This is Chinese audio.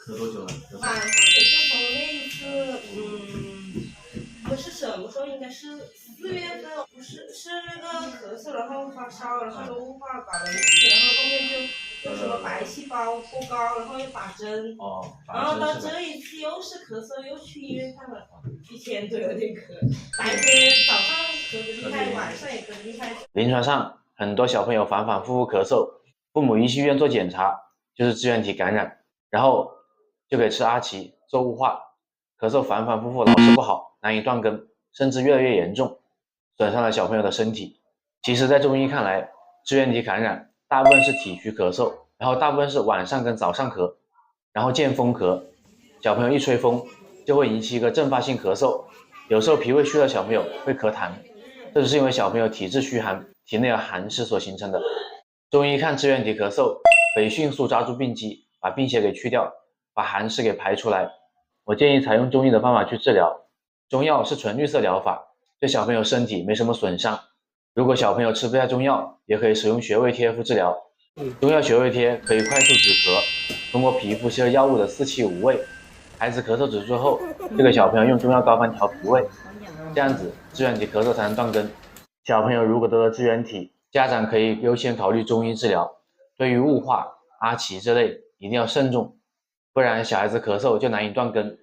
咳多久了？反复就是从那一次，不是什么时候，应该是4月份，不是那个咳嗽，然后发烧，然后都雾化搞了一次，然后后面就什么白细胞过高，然后又打针，然后到这一次又是咳嗽，又去医院看了，1天都有点咳，白天早上咳得厉害，晚上也咳得厉害。临床上很多小朋友反反复复咳嗽，父母一去医院做检查就是支原体感染，然后就给吃阿奇做雾化，咳嗽反反复复，老是不好，难以断根，甚至越来越严重，损伤了小朋友的身体。其实在中医看来，支原体感染大部分是体虚咳嗽，然后大部分是晚上跟早上咳，然后见风咳，小朋友一吹风就会引起一个阵发性咳嗽，有时候脾胃虚的小朋友会咳痰，这只是因为小朋友体质虚寒，体内的寒湿所形成的。中医看支原体咳嗽，可以迅速抓住病机，把病邪给去掉，把寒湿给排出来。我建议采用中医的方法去治疗，中药是纯绿色疗法，对小朋友身体没什么损伤。如果小朋友吃不下中药，也可以使用穴位贴敷治疗。中药穴位贴可以快速止咳，通过皮肤吸收药物的4气5味，孩子咳嗽止住后，就给小朋友用中药膏方调脾胃，这样子支原体咳嗽才能断根。小朋友如果得了支原体，家长可以优先考虑中医治疗，对于雾化、阿奇这类一定要慎重，不然小孩子咳嗽就难以断根，